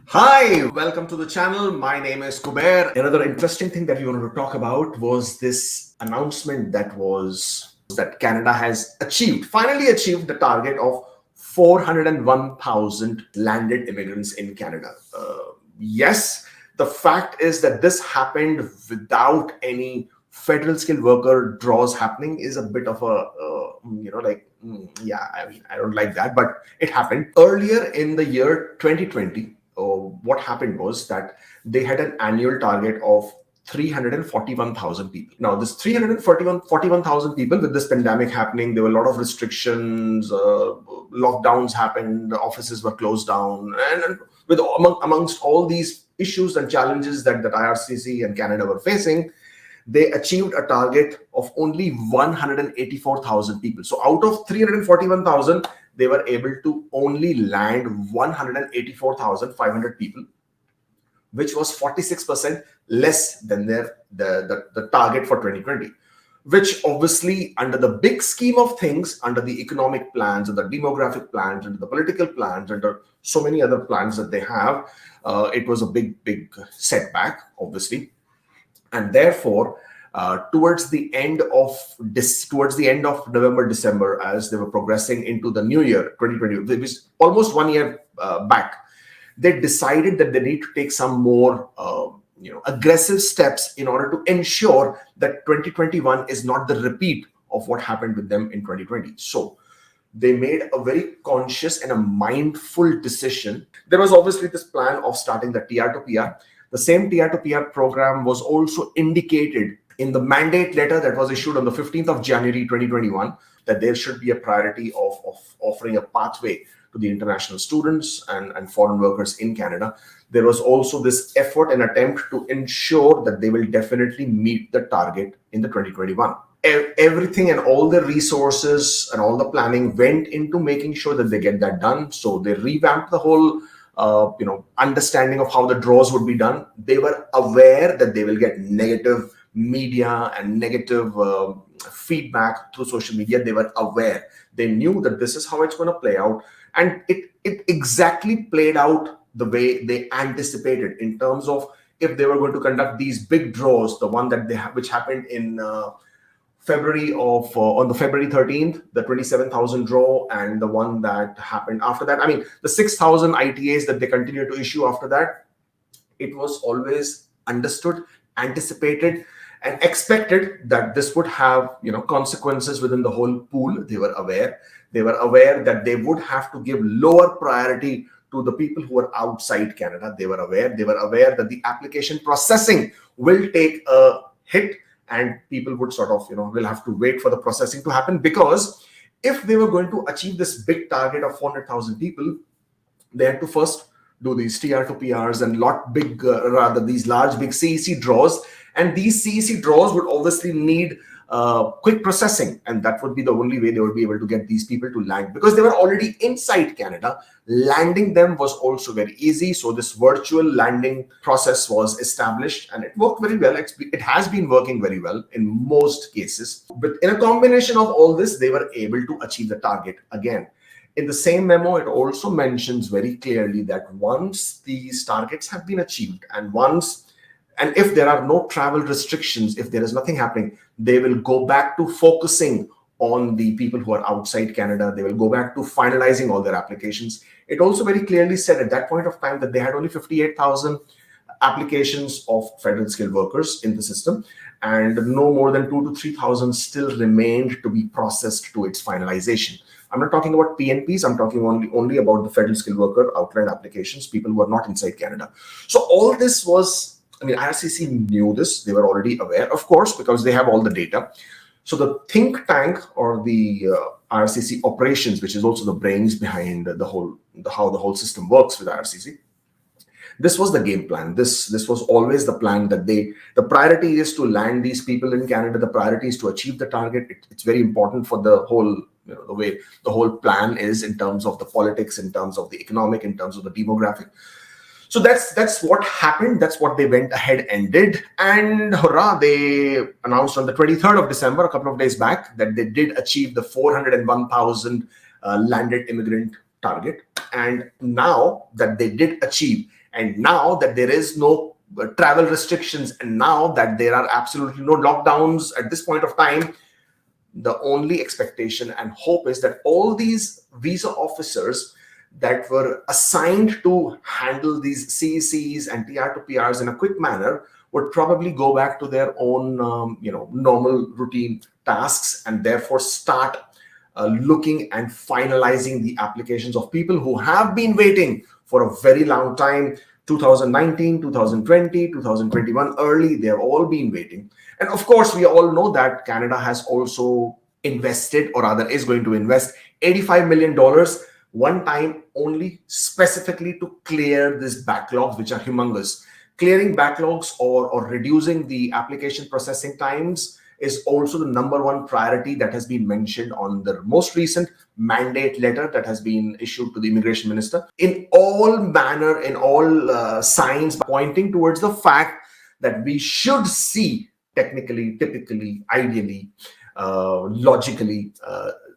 Hi, welcome to the channel. My name is Kubeir. Another interesting thing that we wanted to talk about was this announcement that Canada has finally achieved the target of 401,000 landed immigrants in Canada. Yes, the fact is that this happened without any federal skilled worker draws happening is a bit of yeah, I mean, I don't like that, but it happened. Earlier in the year 2020, what happened was that they had an annual target of 341,000 people. Now, this 341,000 people, with this pandemic happening, there were a lot of restrictions, lockdowns happened, offices were closed down, and amongst all these issues and challenges that IRCC and Canada were facing, they achieved a target of only 184,000 people. So out of 341,000, they were able to only land 184,500 people, which was 46% less than the target for 2020. Which obviously, under the big scheme of things, under the economic plans, and the demographic plans, under the political plans, under so many other plans that they have, it was a big setback, obviously. And therefore, towards the end of November, December, as they were progressing into the new year 2020, which was almost 1 year back, they decided that they need to take some more aggressive steps in order to ensure that 2021 is not the repeat of what happened with them in 2020. So they made a very conscious and a mindful decision. There was obviously this plan of starting the TR to PR. The same TR to PR program was also indicated in the mandate letter that was issued on the 15th of January 2021, that there should be a priority of offering a pathway to the international students and foreign workers in Canada. There was also this effort and attempt to ensure that they will definitely meet the target in the 2021. Everything and all the resources and all the planning went into making sure that they get that done. So they revamped the whole understanding of how the draws would be done. They were aware that they will get negative media and negative feedback through social media. They were aware. They knew that this is how it's going to play out. And it exactly played out the way they anticipated, in terms of if they were going to conduct these big draws, the one that which happened in February on the February 13th, the 27,000 draw, and the one that happened after that. I mean, the 6,000 ITAs that they continued to issue after that, it was always understood, anticipated, and expected that this would have consequences within the whole pool. They were aware. They were aware that they would have to give lower priority to the people who are outside Canada. They were aware. They were aware that the application processing will take a hit, and people would will have to wait for the processing to happen, because if they were going to achieve this big target of 400,000 people, they had to first do these TR to PRs and these large big CEC draws. And these CEC draws would obviously need quick processing, and that would be the only way they would be able to get these people to land, because they were already inside Canada. Landing them was also very easy. So this virtual landing process was established, and it worked very well. It has been working very well in most cases. But in a combination of all this, they were able to achieve the target again. In the same memo, it also mentions very clearly that once these targets have been achieved, and if there are no travel restrictions, if there is nothing happening, they will go back to focusing on the people who are outside Canada. They will go back to finalizing all their applications. It also very clearly said at that point of time that they had only 58,000 applications of federal skilled workers in the system, and no more than 2,000 to 3,000 still remained to be processed to its finalization. I'm not talking about PNPs. I'm talking only about the federal skilled worker outline applications, people who are not inside Canada. So all this was, IRCC knew this. They were already aware, of course, because they have all the data. So the think tank, or the IRCC operations, which is also the brains behind how the whole system works with IRCC, this was the game plan. This was always the plan, that the priority is to land these people in Canada. The priority is to achieve the target. It's very important for the whole, the way the whole plan is, in terms of the politics, in terms of the economic, in terms of the demographic. So that's what happened. That's what they went ahead and did. And hurrah, they announced on the 23rd of December, a couple of days back, that they did achieve the 401,000 landed immigrant target. And now that they did achieve, And now that there is no travel restrictions, and now that there are absolutely no lockdowns at this point of time, the only expectation and hope is that all these visa officers that were assigned to handle these CECs and TR to PRs in a quick manner would probably go back to their own, normal routine tasks, and therefore start looking and finalizing the applications of people who have been waiting for a very long time. 2019, 2020, 2021 early, they've all been waiting. And of course, we all know that Canada has also invested, or rather is going to invest $85 million one time only, specifically to clear these backlogs, which are humongous. Clearing backlogs or reducing the application processing times is also the number one priority that has been mentioned on the most recent mandate letter that has been issued to the immigration minister. In all manner, in all signs pointing towards the fact that we should see technically, typically, ideally, logically,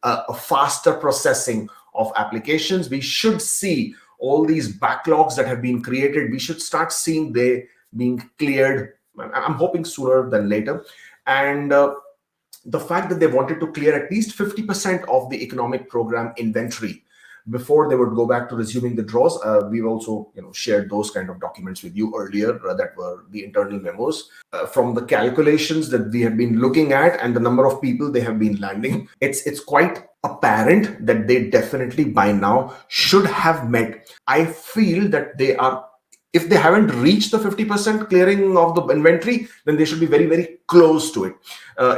a faster processing of applications. We should see all these backlogs that have been created, we should start seeing they being cleared. I'm hoping sooner than later. And the fact that they wanted to clear at least 50% of the economic program inventory before they would go back to resuming the draws. We've also shared those kind of documents with you earlier, that were the internal memos. From the calculations that we have been looking at and the number of people they have been landing, it's quite apparent that they definitely by now should have met. I feel that they are, if they haven't reached the 50% clearing of the inventory, then they should be very, very close to it.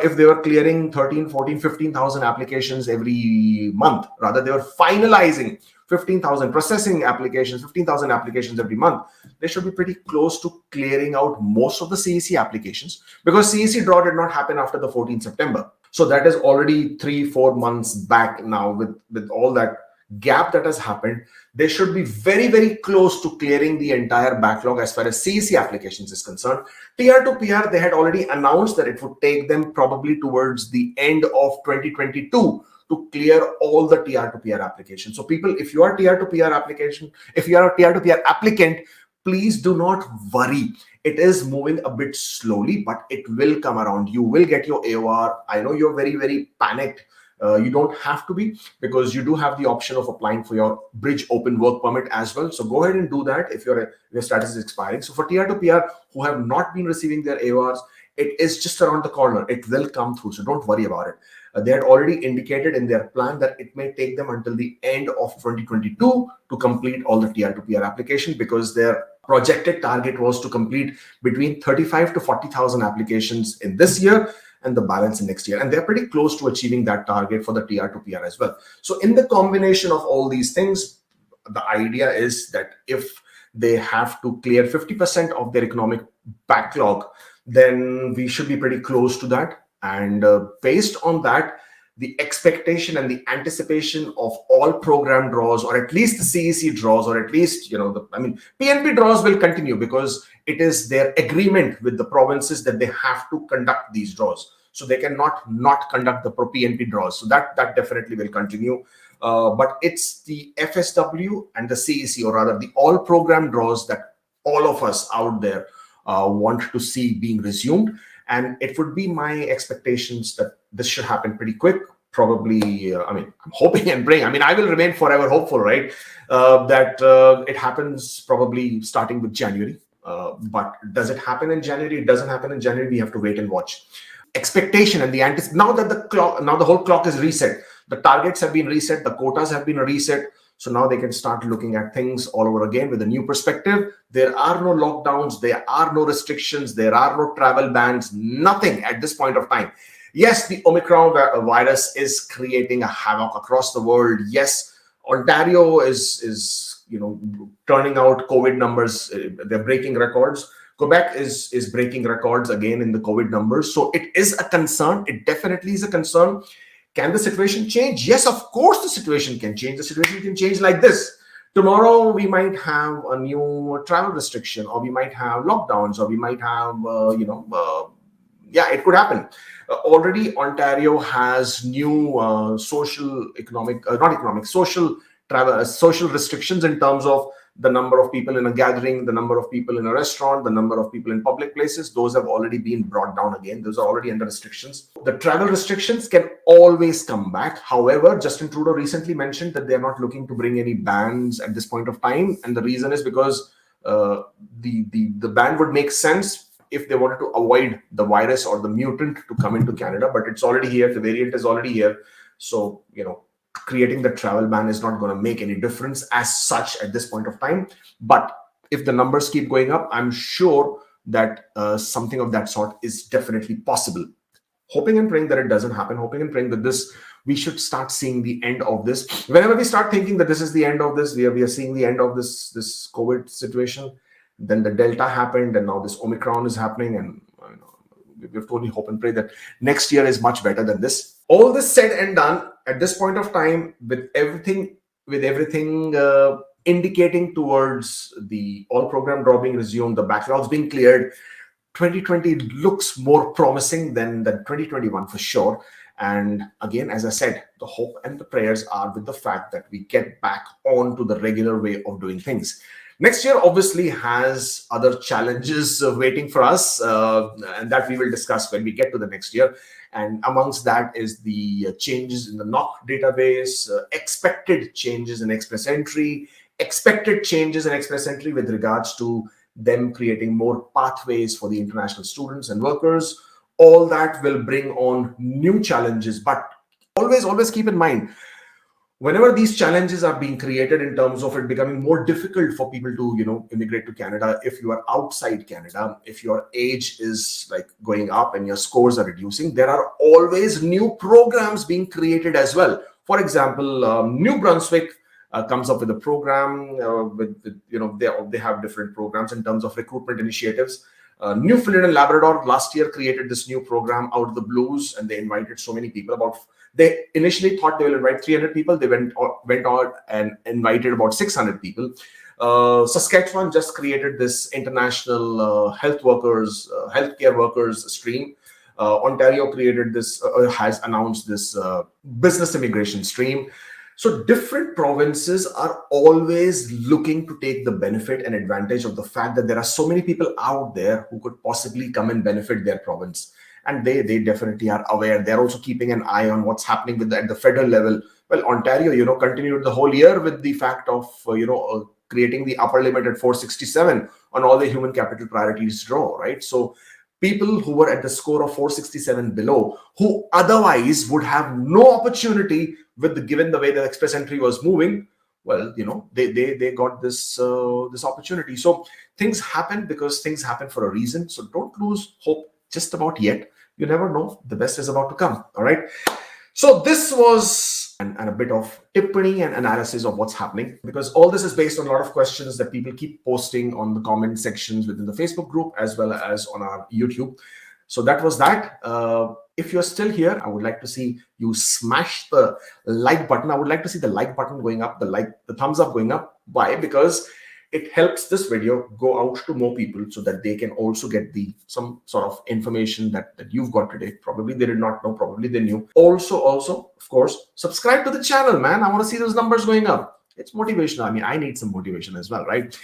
If they were clearing 13, 14, 15,000 applications every month, rather they were finalizing 15,000 processing applications, 15,000 applications every month, they should be pretty close to clearing out most of the CEC applications, because CEC draw did not happen after the 14th September. So that is already 3-4 months back now. With all that gap that has happened, they should be very, very close to clearing the entire backlog as far as CEC applications is concerned. TR to PR, they had already announced that it would take them probably towards the end of 2022 to clear all the TR to PR applications. So people, if you are TR to PR application, if you are a TR to PR applicant, please do not worry. It is moving a bit slowly, but it will come around. You will get your AOR. I know you're very, very panicked. You don't have to be, because you do have the option of applying for your bridge open work permit as well. So go ahead and do that if your status is expiring. So for TR to PR who have not been receiving their AORs, it is just around the corner. It will come through. So don't worry about it. They had already indicated in their plan that it may take them until the end of 2022 to complete all the TR to PR application, because their projected target was to complete between 35 to 40,000 applications in this year and the balance in next year. And they're pretty close to achieving that target for the TR to PR as well. So in the combination of all these things, the idea is that if they have to clear 50% of their economic backlog, then we should be pretty close to that. And based on that, the expectation and the anticipation of all program draws, or at least the CEC draws, or at least, PNP draws will continue, because it is their agreement with the provinces that they have to conduct these draws. So they cannot not conduct the PNP draws. So that definitely will continue. But it's the FSW and the CEC, or rather the all program draws, that all of us out there want to see being resumed. And it would be my expectations that this should happen pretty quick. Probably, I'm hoping and praying. I will remain forever hopeful, right? That it happens probably starting with January. But does it happen in January? It doesn't happen in January. We have to wait and watch. Expectation and the now that the whole clock is reset. The targets have been reset. The quotas have been reset. So now they can start looking at things all over again with a new perspective. There are no lockdowns. There are no restrictions. There are no travel bans. Nothing at this point of time. Yes, the Omicron virus is creating a havoc across the world. Yes, Ontario is turning out COVID numbers. They're breaking records. Quebec is breaking records again in the COVID numbers. So it is a concern. It definitely is a concern. Can the situation change? Yes, of course the situation can change. The situation can change like this. Tomorrow we might have a new travel restriction, or we might have lockdowns, or we might have, it could happen. Already Ontario has new social restrictions in terms of the number of people in a gathering, the number of people in a restaurant, the number of people in public places, those have already been brought down again. Those are already under restrictions. The travel restrictions can always come back. However, Justin Trudeau recently mentioned that they're not looking to bring any bans at this point of time. And the reason is because the ban would make sense if they wanted to avoid the virus or the mutant to come into Canada, but it's already here. The variant is already here. So, creating the travel ban is not going to make any difference as such at this point of time. But if the numbers keep going up, I'm sure that something of that sort is definitely possible. Hoping and praying that it doesn't happen, hoping and praying that we should start seeing the end of this. Whenever we start thinking that this is the end of this, we are seeing the end of this COVID situation, then the Delta happened, and now this Omicron is happening, and we have to only hope and pray that next year is much better than this. All this said and done, at this point of time, with everything indicating towards the all program draw being resumed, the backlogs being cleared, 2020 looks more promising than 2021 for sure. And again, as I said, the hope and the prayers are with the fact that we get back on to the regular way of doing things. Next year obviously has other challenges waiting for us, and that we will discuss when we get to the next year. And amongst that is the changes in the NOC database, expected changes in Express Entry, with regards to them creating more pathways for the international students and workers. All that will bring on new challenges, but always keep in mind, whenever these challenges are being created in terms of it becoming more difficult for people to, immigrate to Canada, if you are outside Canada, if your age is like going up and your scores are reducing, there are always new programs being created as well. For example, New Brunswick comes up with a program they have different programs in terms of recruitment initiatives. Newfoundland and Labrador last year created this new program out of the blues, and they invited so many people. They initially thought they will invite 300 people. They went out and invited about 600 people. Saskatchewan just created this international healthcare workers stream. Ontario created this, has announced this business immigration stream. So different provinces are always looking to take the benefit and advantage of the fact that there are so many people out there who could possibly come and benefit their province. And they definitely are aware. They're also keeping an eye on what's happening at the federal level. Well, Ontario, continued the whole year with the fact of, creating the upper limit at 467 on all the human capital priorities draw, right? So people who were at the score of 467 below, who otherwise would have no opportunity given the way the Express Entry was moving, well, they got this opportunity. So things happen because things happen for a reason. So don't lose hope just about yet. You never know. The best is about to come. All right. So this was a bit of tippany and analysis of what's happening, because all this is based on a lot of questions that people keep posting on the comment sections within the Facebook group as well as on our YouTube. So that was that. If you're still here, I would like to see you smash the like button. I would like to see the like button going up, the thumbs up going up. Why? Because it helps this video go out to more people so that they can also get some sort of information that you've got today. Probably they did not know, probably they knew. Also, of course, subscribe to the channel, man. I want to see those numbers going up. It's motivational. I mean, I need some motivation as well, right?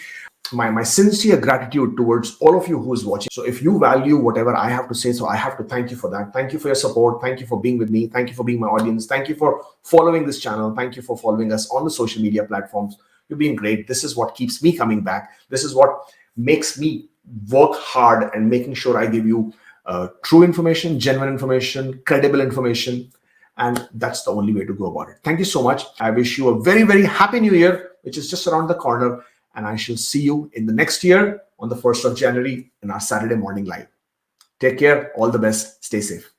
My sincere gratitude towards all of you who is watching. So if you value whatever I have to say, so I have to thank you for that. Thank you for your support. Thank you for being with me. Thank you for being my audience. Thank you for following this channel. Thank you for following us on the social media platforms. You've been great. This is what keeps me coming back. This is what makes me work hard and making sure I give you true information, genuine information, credible information. And that's the only way to go about it. Thank you so much. I wish you a very, very happy new year, which is just around the corner. And I shall see you in the next year on the 1st of January in our Saturday morning live. Take care. All the best. Stay safe.